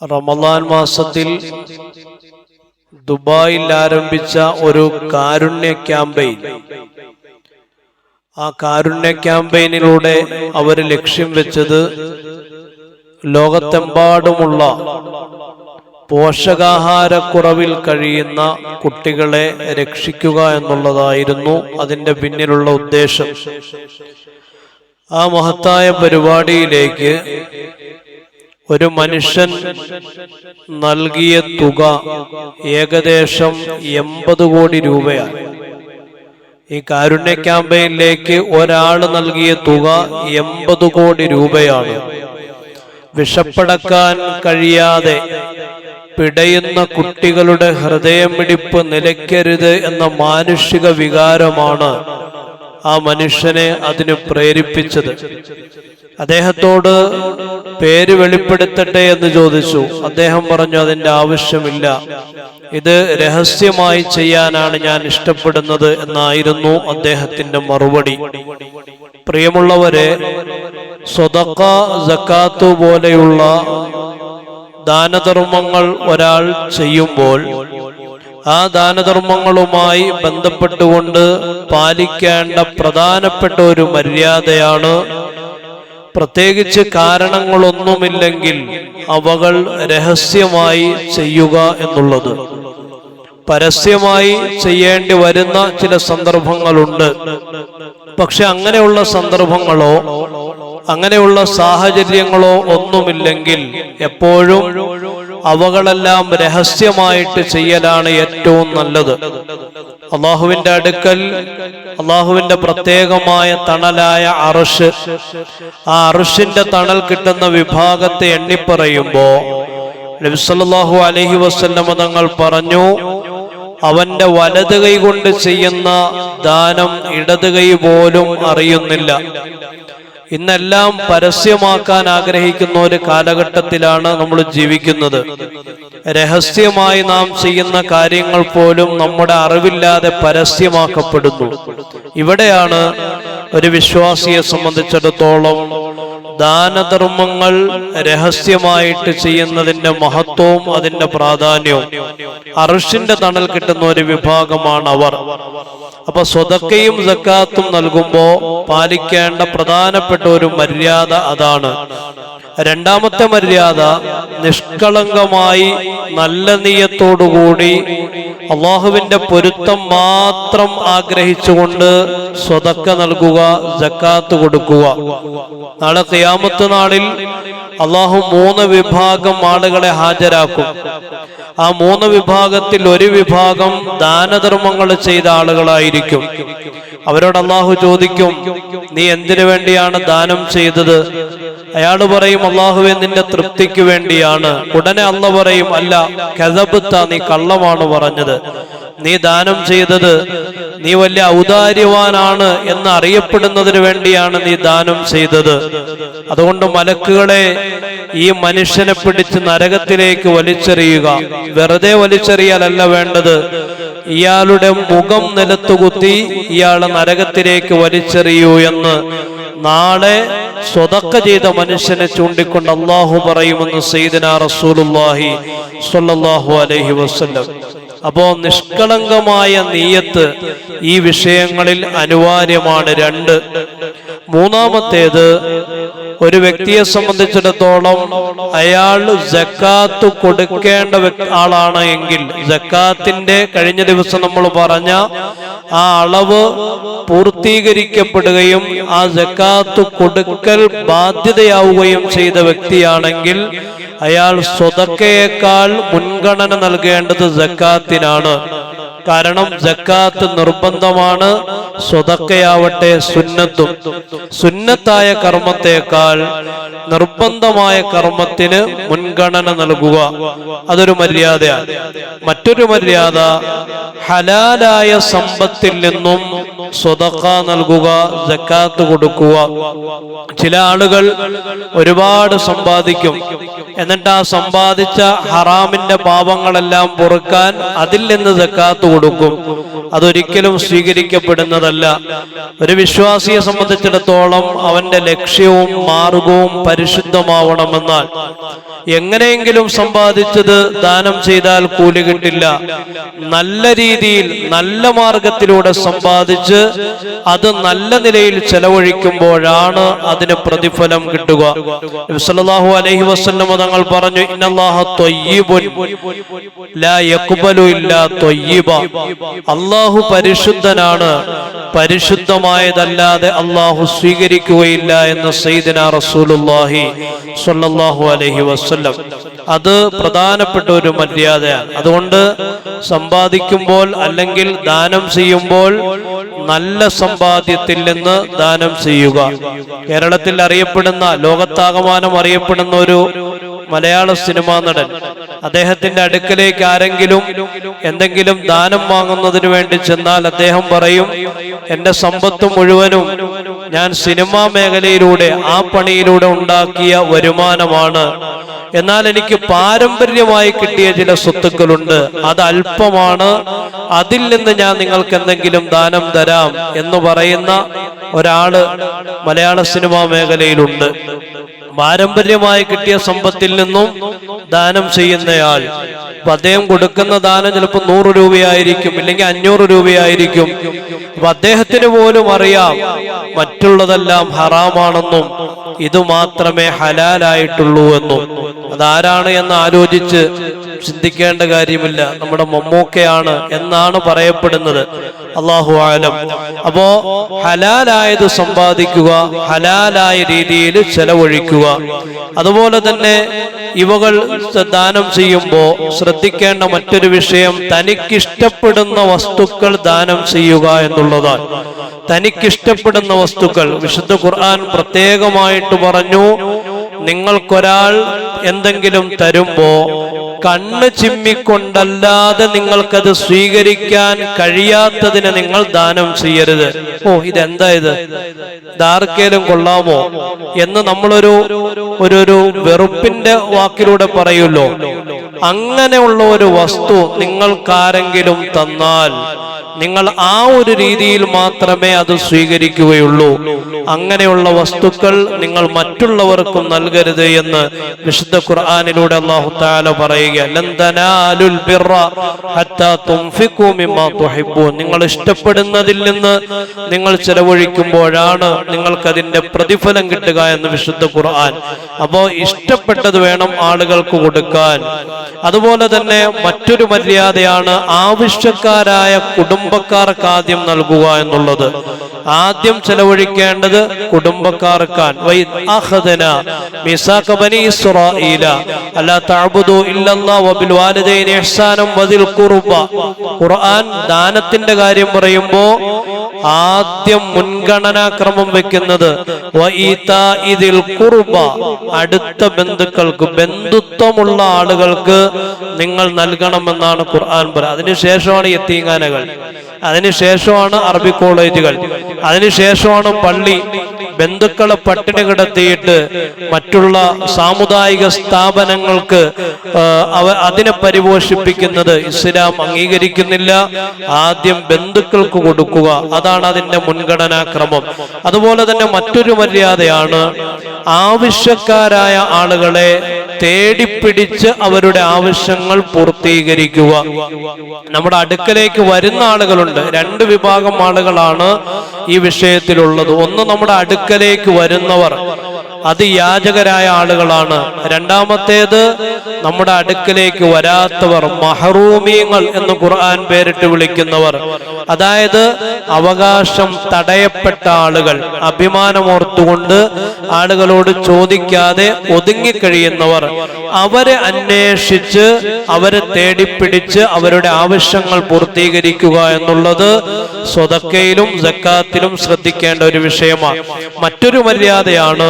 റമദാൻ മാസത്തിൽ ദുബായിൽ ആരംഭിച്ച ഒരു കാരുണ്യ ക്യാമ്പയിൻ. ആ കാരുണ്യ ക്യാമ്പയിനിലൂടെ അവർ ലക്ഷ്യം വെച്ചത് ലോകത്തെമ്പാടുമുള്ള പോഷകാഹാരക്കുറവിൽ കഴിയുന്ന കുട്ടികളെ രക്ഷിക്കുക എന്നുള്ളതായിരുന്നു അതിൻ്റെ പിന്നിലുള്ള ഉദ്ദേശം. ആ മഹത്തായ പരിപാടിയിലേക്ക് ഒരു മനുഷ്യൻ നൽകിയ തുക ഏകദേശം 80 കോടി രൂപയാണ്. ഈ കാരുണ്യ ക്യാമ്പയിനിലേക്ക് ഒരാൾ നൽകിയ തുക 80 കോടി രൂപയാണ്. വിശപ്പടക്കാൻ കഴിയാതെ പിടയുന്ന കുട്ടികളുടെ ഹൃദയമിടിപ്പ് നിലയ്ക്കരുത് എന്ന മാനുഷിക വികാരമാണ് ആ മനുഷ്യനെ അതിന് പ്രേരിപ്പിച്ചത്. അദ്ദേഹത്തോട് പേര് വെളിപ്പെടുത്തട്ടെ എന്ന് ചോദിച്ചു. അദ്ദേഹം പറഞ്ഞു, അതിൻ്റെ ആവശ്യമില്ല, ഇത് രഹസ്യമായി ചെയ്യാനാണ് ഞാൻ ഇഷ്ടപ്പെടുന്നത് എന്നായിരുന്നു അദ്ദേഹത്തിന്റെ മറുപടി. പ്രിയമുള്ളവരെ, സ്വതക്ക, സക്കാത്ത് പോലെയുള്ള ദാനധർമ്മങ്ങൾ ഒരാൾ ചെയ്യുമ്പോൾ ആ ദാനധർമ്മങ്ങളുമായി ബന്ധപ്പെട്ടുകൊണ്ട് പാലിക്കേണ്ട പ്രധാനപ്പെട്ട ഒരു മര്യാദയാണ്, പ്രത്യേകിച്ച് കാരണങ്ങളൊന്നുമില്ലെങ്കിൽ അവകൾ രഹസ്യമായി ചെയ്യുക എന്നുള്ളത്. പരസ്യമായി ചെയ്യേണ്ടി വരുന്ന ചില സന്ദർഭങ്ങളുണ്ട്. പക്ഷെ അങ്ങനെയുള്ള സന്ദർഭങ്ങളോ അങ്ങനെയുള്ള സാഹചര്യങ്ങളോ ഒന്നുമില്ലെങ്കിൽ എപ്പോഴും അവകളെല്ലാം രഹസ്യമായിട്ട് ചെയ്യലാണ് ഏറ്റവും നല്ലത്. അള്ളാഹുവിന്റെ അടുക്കൽ അള്ളാഹുവിന്റെ പ്രത്യേകമായ തണലായ അർശ്, ആ അർശിന്റെ തണൽ കിട്ടുന്ന വിഭാഗത്തെ എണ്ണിപ്പറയുമ്പോ നബി സല്ലല്ലാഹു അലൈഹി വസല്ലം തങ്ങൾ പറഞ്ഞു, അവന്റെ വലത് കൈ കൊണ്ട് ചെയ്യുന്ന ദാനം ഇടത് കൈ പോലും അറിയുന്നില്ല. ഇന്നെല്ലാം പരസ്യമാക്കാൻ ആഗ്രഹിക്കുന്ന ഒരു കാലഘട്ടത്തിലാണ് നമ്മൾ ജീവിക്കുന്നത്. രഹസ്യമായി നാം ചെയ്യുന്ന കാര്യങ്ങൾ പോലും നമ്മുടെ അറിവില്ലാതെ പരസ്യമാക്കപ്പെടുന്നു. ഇവിടെയാണ് ഒരു വിശ്വാസിയെ സംബന്ധിച്ചിടത്തോളം ദാനധർമ്മങ്ങൾ രഹസ്യമായിട്ട് ചെയ്യുന്നതിന്റെ മഹത്വവും അതിന്റെ പ്രാധാന്യവും. അർശിന്റെ തണൽ കിട്ടുന്ന ഒരു വിഭാഗമാണ് അവർ. അപ്പൊ സ്വതക്കയും സക്കാത്തും നൽകുമ്പോ പാലിക്കേണ്ട പ്രധാനപ്പെട്ട ഒരു മര്യാദ അതാണ്. രണ്ടാമത്തെ മര്യാദ, നിഷ്കളങ്കമായി നല്ല നിയ്യത്തോടുകൂടി അള്ളാഹുവിന്റെ പൊരുത്തം മാത്രം ആഗ്രഹിച്ചുകൊണ്ട് സ്വതക്ക നൽകുക, സക്കാത്ത് കൊടുക്കുക. നാളെ ഖിയാമത്ത് നാളിൽ അള്ളാഹു 3 വിഭാഗം ആളുകളെ ഹാജരാക്കും. ആ 3 വിഭാഗത്തിൽ ഒരു വിഭാഗം ദാനധർമ്മങ്ങൾ ചെയ്ത ആളുകളായിരിക്കും. അവരോട് അള്ളാഹു ചോദിക്കും, നീ എന്തിനു വേണ്ടിയാണ് ദാനം ചെയ്തത്? അയാൾ പറയും, അള്ളാഹുവേ, നിന്റെ തൃപ്തിക്ക് വേണ്ടിയാണ്. ഉടനെ അള്ളാഹു പറയും, അല്ല, കദബ്ത, നീ കള്ളമാണ് പറഞ്ഞത്. നീ ദാനം ചെയ്തത് നീ വലിയ ഔദാര്യവാനാണ് എന്ന് അറിയപ്പെടുന്നതിന് വേണ്ടിയാണ് നീ ദാനം ചെയ്തത്. അതുകൊണ്ട് മലക്കുകളെ, ഈ മനുഷ്യനെ പിടിച്ച് നരകത്തിലേക്ക് വലിച്ചെറിയുക. വെറുതെ വലിച്ചെറിയാലല്ല വേണ്ടത്, ഇയാളുടെ മുഖം നിലത്തുകുത്തി ഇയാളെ നരകത്തിലേക്ക് വലിച്ചെറിയൂ എന്ന് നാളെ സ്വതക്ക ചെയ്ത മനുഷ്യനെ ചൂണ്ടിക്കൊണ്ട് അള്ളാഹു പറയുമെന്ന് സയ്യിദനാ റസൂലുള്ളാഹി സ്വല്ലല്ലാഹു അലൈഹി വസല്ലം. അപ്പോ നിഷ്കളങ്കമായ നിയ്യത്ത് ഈ വിഷയങ്ങളിൽ അനിവാര്യമാണ്. 2. മൂന്നാമത്തേത്, ഒരു വ്യക്തിയെ സംബന്ധിച്ചിടത്തോളം അയാൾ സക്കാത്ത് കൊടുക്കേണ്ട ആളാണ് എങ്കിൽ സക്കാത്തിന്റെ കഴിഞ്ഞ ദിവസം നമ്മൾ പറഞ്ഞ ആ അളവ് പൂർത്തീകരിക്കപ്പെടുകയും ആ സക്കാത്ത് കൊടുക്കൽ ബാധ്യതയാവുകയും ചെയ്ത വ്യക്തിയാണെങ്കിൽ അയാൾ സ്വതക്കയേക്കാൾ മുൻഗണന നൽകേണ്ടത് സക്കാത്തിനാണ്. കാരണം സക്കാത്ത് നിർബന്ധമാണ്, സ്വതക്കയാവട്ടെ സുന്നത്തും. സുന്നത്തായ കർമ്മത്തേക്കാൾ നിർബന്ധമായ കർമ്മത്തിന് മുൻഗണന നൽകുക, അതൊരു മര്യാദയാണ്. മറ്റൊരു മര്യാദ, ഹലാലായ സമ്പത്തിൽ നിന്നും സ്വതക്ക നൽകുക, സക്കാത്ത് കൊടുക്കുക. ചില ആളുകൾ ഒരുപാട് സമ്പാദിക്കും, എന്നിട്ട് ആ സമ്പാദിച്ച ഹറാമിന്റെ പാപങ്ങളെല്ലാം പൊറുക്കാൻ അതിൽ നിന്ന് സക്കാത്ത് കൊടുക്കും. അതൊരിക്കലും സ്വീകരിക്കപ്പെടുന്നതല്ല. ഒരു വിശ്വാസിയെ സംബന്ധിച്ചിടത്തോളം അവന്റെ ലക്ഷ്യവും മാർഗവും പരിശുദ്ധമാവണമെന്നാൽ എങ്ങനെയെങ്കിലും സമ്പാദിച്ചത് ദാനം ചെയ്താൽ കൂലി കിട്ടില്ല. നല്ല രീതിയിൽ നല്ല മാർഗത്തിലൂടെ സമ്പാദിച്ച് അത് നല്ല നിലയിൽ ചെലവഴിക്കുമ്പോഴാണ് അതിന് പ്രതിഫലം കിട്ടുക. നബി സല്ലല്ലാഹു അലൈഹി വസല്ലം തങ്ങൾ പറഞ്ഞു, ഇന്നല്ലാഹ ത്വയ്യിബുൻ ലാ യഖ്ബലു ഇല്ലാ ത്വയ്യിബ. അല്ലാഹു പരിശുദ്ധനാണ്, പരിശുദ്ധമായതല്ലാതെ അല്ലാഹു സ്വീകരിക്കുകയില്ല എന്ന് സയ്യിദുനാ റസൂലുള്ളാഹി സ്വല്ലല്ലാഹു അലൈഹി വസല്ലം. അത് പ്രധാനപ്പെട്ട ഒരു മര്യാദയാണ്. അതുകൊണ്ട് സമ്പാദിക്കുമ്പോൾ അല്ലെങ്കിൽ ദാനം ചെയ്യുമ്പോൾ നല്ല സമ്പാദ്യത്തിൽ നിന്ന് ദാനം ചെയ്യുക. കേരളത്തിൽ അറിയപ്പെടുന്ന, ലോകത്താകമാനം അറിയപ്പെടുന്ന ഒരു മലയാള സിനിമാ നടൻ, അദ്ദേഹത്തിന്റെ അടുക്കലേക്ക് ആരെങ്കിലും എന്തെങ്കിലും ദാനം വാങ്ങുന്നതിന് വേണ്ടി ചെന്നാൽ അദ്ദേഹം പറയും, എന്റെ സമ്പത്ത് മുഴുവനും ഞാൻ സിനിമാ മേഖലയിലൂടെ ആ പണിയിലൂടെ ഉണ്ടാക്കിയ വരുമാനമാണ്. എന്നാൽ എനിക്ക് പാരമ്പര്യമായി കിട്ടിയ ചില സ്വത്തുക്കളുണ്ട്, അത് അല്പമാണ്, അതിൽ നിന്ന് ഞാൻ നിങ്ങൾക്ക് എന്തെങ്കിലും ദാനം തരാം എന്ന് പറയുന്ന ഒരാള് മലയാള സിനിമാ മേഖലയിലുണ്ട്. പാരമ്പര്യമായി കിട്ടിയ സമ്പത്തിൽ നിന്നും ദാനം ചെയ്യുന്നയാൾ. അപ്പൊ അദ്ദേഹം കൊടുക്കുന്ന ദാനം ചിലപ്പോൾ 100 രൂപയായിരിക്കും, ഇല്ലെങ്കിൽ 500 രൂപയായിരിക്കും. അപ്പൊ അദ്ദേഹത്തിന് പോലും അറിയാം മറ്റുള്ളതെല്ലാം ഹറാമാണെന്നും ഇത് മാത്രമേ ഹലാലായിട്ടുള്ളൂ എന്നും. അതാരാണ് എന്ന് ആലോചിച്ച് ചിന്തിക്കേണ്ട കാര്യമില്ല. നമ്മുടെ മമ്മൂക്കയാണ് എന്നാണ് പറയപ്പെടുന്നത്, അല്ലാഹു ആലം. അപ്പോ ഹലാലായത് സമ്പാദിക്കുക, ഹലാലായ രീതിയിൽ ചെലവഴിക്കുക. അതുപോലെ തന്നെ ഇവകൾ ദാനം ചെയ്യുമ്പോൾ ശ്രദ്ധിക്കേണ്ട മറ്റൊരു വിഷയം, തനിക്കിഷ്ടപ്പെടുന്ന വസ്തുക്കൾ ദാനം ചെയ്യുക എന്നുള്ളതാണ്. തനിക്കിഷ്ടപ്പെടുന്ന വസ്തുക്കൾ വിശുദ്ധ ഖുർആൻ പ്രത്യേകമായിട്ട് പറഞ്ഞു, നിങ്ങൾക്കൊരാൾ എന്തെങ്കിലും തരുമ്പോ കണ്ണ് ചിമ്മിക്കൊണ്ടല്ലാതെ നിങ്ങൾക്കത് സ്വീകരിക്കാൻ കഴിയാത്തതിന് നിങ്ങൾ ദാനം ചെയ്യരുത്. ഓ, ഇതെന്താ ഇത്, ഇതാർക്കേലും കൊള്ളാമോ എന്ന് നമ്മളൊരു വെറുപ്പിന്റെ വാക്കിലൂടെ പറയുമല്ലോ. അങ്ങനെയുള്ള ഒരു വസ്തു നിങ്ങൾക്കാരെങ്കിലും തന്നാൽ നിങ്ങൾ ആ ഒരു രീതിയിൽ മാത്രമേ അത് സ്വീകരിക്കുകയുള്ളൂ. അങ്ങനെയുള്ള വസ്തുക്കൾ നിങ്ങൾ മറ്റുള്ളവർക്കും നൽകരുത് എന്ന് വിശുദ്ധ ഖുർആനിലൂടെ അല്ലാഹു തആല പറയുക. ലൻ തനാലുൽ ബിർറ ഹത്താ തുൻഫിഖൂ മിമ്മാ തുഹിബ്ബൂൻ. നിങ്ങൾ ഇഷ്ടപ്പെടുന്നതിൽ നിന്ന് നിങ്ങൾ ചെലവഴിക്കുമ്പോഴാണ് നിങ്ങൾക്ക് അതിന്റെ പ്രതിഫലം കിട്ടുക എന്ന് വിശുദ്ധ ഖുർആൻ. അപ്പോൾ ഇഷ്ടപ്പെട്ടത് വേണം ആളുകൾക്ക് കൊടുക്കാൻ. അതുപോലെ തന്നെ മറ്റൊരു മര്യാദയാണ് ആവശ്യക്കാരായ കുടുംബക്കാർക്ക് ആദ്യം നൽകുക എന്നുള്ളത്. ആദ്യം ചെലവഴിക്കേണ്ടത് കുടുംബക്കാർക്കാണ്. ഖുർആൻ ദാനത്തിന്റെ കാര്യം പറയുമ്പോ ആദ്യം മുൻഗണനാക്രമം വെക്കുന്നത് അടുത്ത ബന്ധുക്കൾക്ക്, ബന്ധുത്വമുള്ള ആളുകൾക്ക് നിങ്ങൾ നൽകണമെന്നാണ് ഖുർആൻ പറയുന്നത്. അതിനുശേഷമാണ് യതീംഖാനകൾ, അതിനുശേഷമാണ് അറബി കോളേജുകൾ, അതിനുശേഷമാണ് പള്ളി. ബന്ധുക്കളെ പട്ടിണി കിടത്തിയിട്ട് മറ്റുള്ള സാമുദായിക സ്ഥാപനങ്ങൾക്ക് അതിനെ പരിപോഷിപ്പിക്കുന്നത് ഇസ്ലാം അംഗീകരിക്കുന്നില്ല. ആദ്യം ബന്ധുക്കൾക്ക് കൊടുക്കുക, അതാണ് അതിന്റെ മുൻഗണനാക്രമം. അതുപോലെ തന്നെ മറ്റൊരു മര്യാദയാണ് ആവശ്യക്കാരായ ആളുകളെ തേടിപ്പിടിച്ച് അവരുടെ ആവശ്യങ്ങൾ പൂർത്തീകരിക്കുക. നമ്മുടെ അടുക്കലേക്ക് വരുന്ന ആളുകളുണ്ട്, 2 വിഭാഗം ആളുകളാണ് ഈ വിഷയത്തിലുള്ളത്. ഒന്ന്, നമ്മുടെ അടുക്കലേക്ക് വരുന്നവർ, അത് യാചകരായ ആളുകളാണ്. രണ്ടാമത്തേത് നമ്മുടെ അടുക്കലേക്ക് വരാത്തവർ, മഹറൂമീങ്ങൾ എന്ന് ഖുർആൻ പേരിട്ട് വിളിക്കുന്നവർ. അതായത് അവകാശം തടയപ്പെട്ട ആളുകൾ, അഭിമാനമോർത്തുകൊണ്ട് ആളുകളോട് ചോദിക്കാതെ ഒതുങ്ങിക്കഴിയുന്നവർ, അവരെ അന്വേഷിച്ച് അവരെ തേടിപ്പിടിച്ച് അവരുടെ ആവശ്യങ്ങൾ പൂർത്തീകരിക്കുക എന്നുള്ളത് സ്വതക്കയിലും സക്കാത്തിലും ശ്രദ്ധിക്കേണ്ട ഒരു വിഷയമാണ്. മറ്റൊരു മര്യാദയാണ്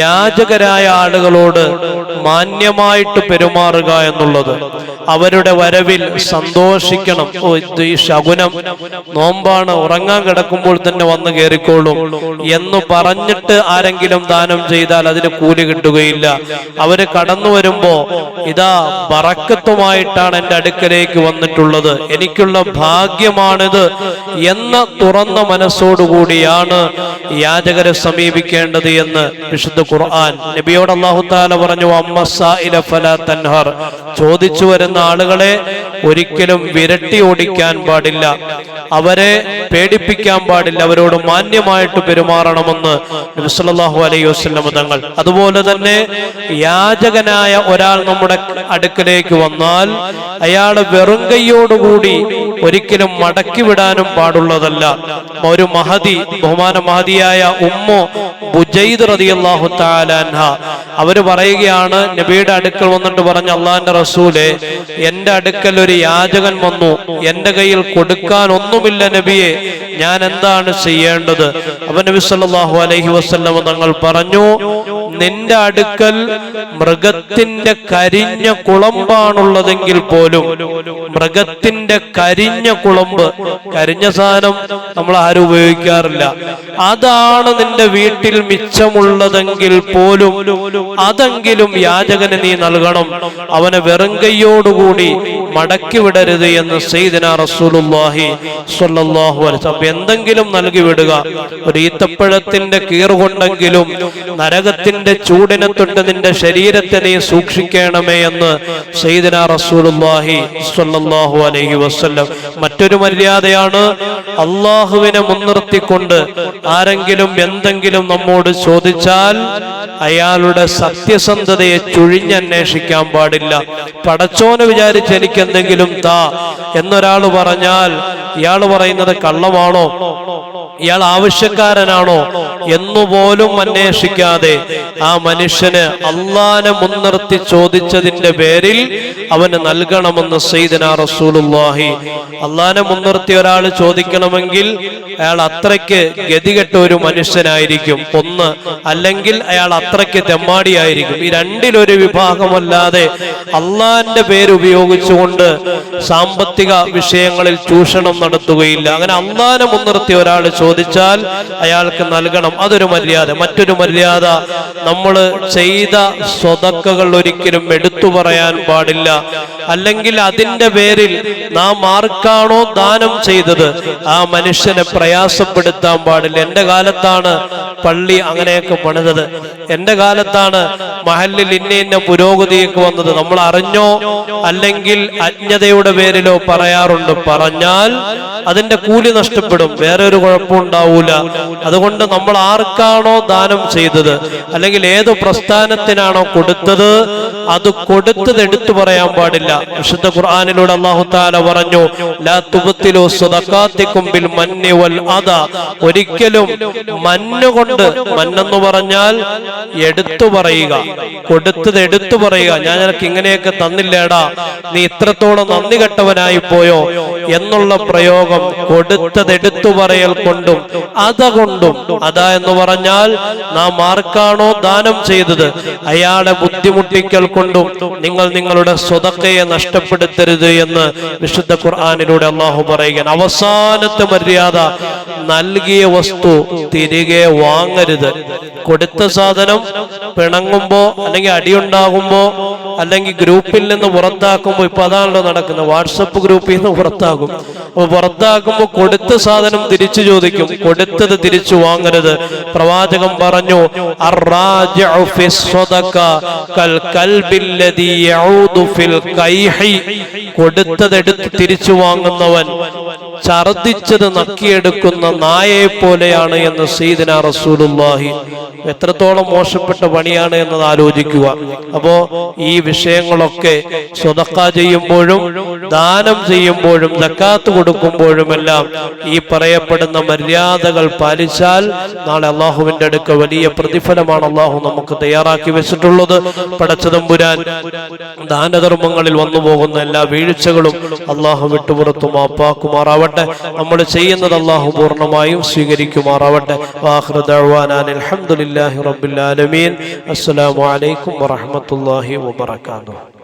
യാചകരായ ആളുകളോട് മാന്യമായിട്ട് പെരുമാറുക എന്നുള്ളത്. അവരുടെ വരവിൽ സന്തോഷിക്കണം. ഈ ശകുനം നോമ്പാണ്, ഉറങ്ങാൻ കിടക്കുമ്പോൾ തന്നെ വന്ന് കയറിക്കോളും എന്ന് പറഞ്ഞിട്ട് ആരെങ്കിലും ദാനം ചെയ്താൽ അതിന് കൂലി കിട്ടുകയില്ല. അവര് കടന്നു വരുമ്പോ ഇതാ ബറക്കത്തുമായിട്ടാണ് എൻ്റെ അടുക്കലേക്ക് വന്നിട്ടുള്ളത്, എനിക്കുള്ള ഭാഗ്യമാണിത് എന്ന തുറന്ന മനസ്സോടുകൂടിയാണ് യാചകരെ സമീപിക്കേണ്ടത് എന്ന് വിശുദ്ധ ഖുർആൻ. നബിയോട് അല്ലാഹു തആല പറഞ്ഞു, അമ്മസ്സായില ഫലാ തൻഹർ, ചോദിച്ചു വരുന്ന ആളുകളെ ഒരിക്കലും വിരട്ടി ഓടിക്കാൻ പാടില്ല, അവരെ പേടിപ്പിക്കാൻ പാടില്ല, അവരോട് മാന്യമായിട്ട് പെരുമാറണമെന്ന് നബി സല്ലല്ലാഹു അലൈഹി വസല്ലം തങ്ങൾ. അതുപോലെ തന്നെ യാചകനായ ഒരാൾ നമ്മുടെ അടുക്കലേക്ക് വന്നാൽ അയാൾ വെറും കൈയോടുകൂടി ഒരിക്കലും മടക്കി വിടാനും പാടുള്ളതല്ല. ഒരു മഹദി, ബഹുമാന മഹദിയായ ഉമ്മു ബുജൈദ് റളിയല്ലാഹു തആല അൻഹ, അവര് പറയുകയാണ്, നബിയുടെ അടുക്കൽ വന്നിട്ട് പറഞ്ഞു, അള്ളാഹിന്റെ റസൂലെ, എന്റെ അടുക്കൽ ഒരു യാചകൻ വന്നു, എന്റെ കയ്യിൽ കൊടുക്കാൻ ഒന്നുമില്ല നബിയെ, ഞാൻ എന്താണ് ചെയ്യേണ്ടത്? അപ്പോൾ നബി സല്ലല്ലാഹു അലൈഹി വസല്ലം തങ്ങൾ പറഞ്ഞു, നിന്റെ അടുക്കൽ മൃഗത്തിന്റെ കരിഞ്ഞ കുളമ്പാണുള്ളതെങ്കിൽ പോലും, മൃഗത്തിന്റെ കരിഞ്ഞ കുളമ്പ്, കരിഞ്ഞ സാധനം നമ്മൾ ആരും ഉപയോഗിക്കാറില്ല, അതാണ് നിന്റെ വീട്ടിൽ മിച്ചമുള്ളതെങ്കിൽ പോലും അതെങ്കിലും യാചകന് നീ നൽകണം, അവനെ വെറും കൈയോടുകൂടി മടക്കി വിടരുത് എന്ന് സയ്യിദുനാ റസൂലുള്ളാഹി സ്വല്ലല്ലാഹു അലൈഹി വസല്ലം. എന്തെങ്കിലും നൽകി വിടുക, ഒരു ഈത്തപ്പഴത്തിന്റെ കീറുകൊണ്ടെങ്കിലും നരകത്തിന്റെ ചൂടിനെ തൊട്ട് നിന്റെ ശരീരത്തെ നീ സൂക്ഷിക്കണമേ എന്ന് സയ്യിദുനാ റസൂലുള്ളാഹി സ്വല്ലല്ലാഹു അലൈഹി വസല്ലം. മറ്റൊരു മര്യാദയാണ്, അള്ളാഹുവിനെ മുൻനിർത്തിക്കൊണ്ട് ആരെങ്കിലും എന്തെങ്കിലും നമ്മോട് ചോദിച്ചാൽ അയാളുടെ സത്യസന്ധതയെ ചുഴിഞ്ഞന്വേഷിക്കാൻ പാടില്ല. പടച്ചോനെ വിചാരിച്ച് എനിക്ക് എന്തെങ്കിലും താ എന്നൊരാൾ പറഞ്ഞാൽ ഇയാൾ പറയുന്നത് കള്ളമാണോ, ഇയാൾ ആവശ്യക്കാരനാണോ എന്നുപോലും അന്വേഷിക്കാതെ ആ മനുഷ്യന് അള്ളാനെ മുൻനിർത്തി ചോദിച്ചതിന്റെ പേരിൽ അവന് നൽകണമെന്ന് സയ്യിദുനാ റസൂലുള്ളാഹി. അള്ളാനെ മുൻനിർത്തി ഒരാൾ ചോദിക്കണമെങ്കിൽ അയാൾ അത്രയ്ക്ക് ഗതികെട്ട ഒരു മനുഷ്യനായിരിക്കും, ഒന്ന്, അല്ലെങ്കിൽ അയാൾ അത്രയ്ക്ക് തെമ്മാടിയായിരിക്കും. ഈ രണ്ടിലൊരു വിഭാഗമല്ലാതെ അള്ളാന്റെ പേര് ഉപയോഗിച്ചുകൊണ്ട് സാമ്പത്തിക വിഷയങ്ങളിൽ ചൂഷണം നടത്തുകയില്ല. അങ്ങനെ അള്ളാനെ മുൻനിർത്തി ഒരാൾ ചോദിച്ചാൽ അയാൾക്ക് നൽകണം, അതൊരു മര്യാദ. മറ്റൊരു മര്യാദ, നമ്മൾ ചെയ്ത സ്വതക്കകൾ ഒരിക്കലും എടുത്തു പറയാൻ പാടില്ല, അല്ലെങ്കിൽ അതിന്റെ പേരിൽ നാം ആർക്കാണോ ദാനം ചെയ്തത് ആ മനുഷ്യനെ പ്രയാസപ്പെടുത്താൻ പാടില്ല. എന്റെ കാലത്താണ് പള്ളി അങ്ങനെയൊക്കെ പണിതത്, എന്റെ കാലത്താണ് മഹല്ലിൽ ഇന്ന പുരോഗതിയൊക്കെ വന്നത്, നമ്മൾ അറിഞ്ഞോ അല്ലെങ്കിൽ അജ്ഞതയുടെ പേരിലോ പറയാറുണ്ട്. പറഞ്ഞാൽ അതിന്റെ കൂലി നഷ്ടപ്പെടും, വേറെ ഒരു കുഴപ്പം ഉണ്ടാവൂല. അതുകൊണ്ട് നമ്മൾ ആർക്കാണോ ദാനം ചെയ്തത് അല്ലെങ്കിൽ ഏത് പ്രസ്ഥാനത്തിനാണോ കൊടുത്തത് അത് കൊടുത്തത് എടുത്തു പറയാൻ പാടില്ല. വിശുദ്ധ ഖുർആനിലൂടെ അല്ലാഹു തആല പറഞ്ഞു, ലാ തുബ്തിലു സദഖാതികും ബിൽ മന്നി വൽ അദാ, ഒരിക്കലും മന്നുകൊണ്ട്, മന്നെന്ന് പറഞ്ഞാൽ എടുത്തു പറയുക, കൊടുത്തത് എടുത്തു പറയുക, ഞാൻ നിനക്ക് ഇങ്ങനെയൊക്കെ തന്നില്ലേടാ, നീ ഇത്രത്തോളം നന്ദി കെട്ടവനായി പോയോ എന്നുള്ള പ്രയോഗം കൊടുത്തത് എടുത്തു പറയൽ കൊണ്ടും അതുകൊണ്ടും, അതാ എന്ന് പറഞ്ഞാൽ നാം ആർക്കാണോ ദാനം ചെയ്തത് അയാളെ ബുദ്ധിമുട്ടിക്കൽ കൊണ്ടും നിങ്ങൾ നിങ്ങളുടെ സ്വതക്കയെ നഷ്ടപ്പെടുത്തരുത് എന്ന് വിശുദ്ധ ഖുർആനിലൂടെ അല്ലാഹു പറയുകയാണ്. അവസാനത്തെ മര്യാദ, നൽകിയ വസ്തു തിരികെ വാങ്ങരുത്. കൊടുത്ത സാധനം പിണങ്ങുമ്പോ അല്ലെങ്കിൽ അടിയുണ്ടാകുമ്പോ അല്ലെങ്കിൽ ഗ്രൂപ്പിൽ നിന്ന് പുറത്താക്കുമ്പോ, ഇപ്പൊ അതാണല്ലോ നടക്കുന്നത്, വാട്സപ്പ് ഗ്രൂപ്പിൽ നിന്ന് പുറത്താക്കും. അപ്പൊ പുറത്താക്കുമ്പോ കൊടുത്ത സാധനം തിരിച്ചു ചോദിക്കും, കൊടുത്തത് തിരിച്ചു വാങ്ങരുത്. പ്രവാചകൻ പറഞ്ഞു, അർറാജിഉ ഫിസ്സദഖ കൽ കൽബില്ലദീ യഊദു ഫിൽ കൈഹി, കൊടുത്തതെടുത്ത് തിരിച്ചു വാങ്ങുന്നവൻ ഛർദിച്ചത് നക്കിയെടുക്കുന്ന നായയെ പോലെയാണ് എന്ന് സയ്യിദുനാ റസൂലുള്ളാഹി. എത്രത്തോളം മോശപ്പെട്ട പണിയാണ് എന്നത് ആലോചിക്കുക. അപ്പോ ഈ വിഷയങ്ങളൊക്കെ സ്വതക്ക ചെയ്യുമ്പോഴും ദാനം ചെയ്യുമ്പോഴും സക്കാത്ത് കൊടുക്കുമ്പോഴുമെല്ലാം ഈ പറയപ്പെടുന്ന മര്യാദകൾ പാലിച്ചാൽ നാളെ അള്ളാഹുവിന്റെ അടുക്ക വലിയ പ്രതിഫലമാണ് അള്ളാഹു നമുക്ക് തയ്യാറാക്കി വെച്ചിട്ടുള്ളത്. പടച്ചതമ്പുരാൻ ദാനധർമ്മങ്ങളിൽ വന്നു പോകുന്ന എല്ലാ വീഴ്ചകളും അള്ളാഹു വിട്ടുപുറത്തു മാപ്പാക്കുമാറാവട്ടെ. നമ്മൾ ചെയ്യുന്നത് അള്ളാഹു പൂർണ്ണമായും സ്വീകരിക്കുമാറാവട്ടെ. ആഖിറു ദഅ്വാനാ അൽഹംദുലില്ലാഹി റബ്ബിൽ ആലമീൻ. അസ്സലാമു അലൈക്കും വറഹ്മത്തുള്ളാഹി വബറകാതുഹു.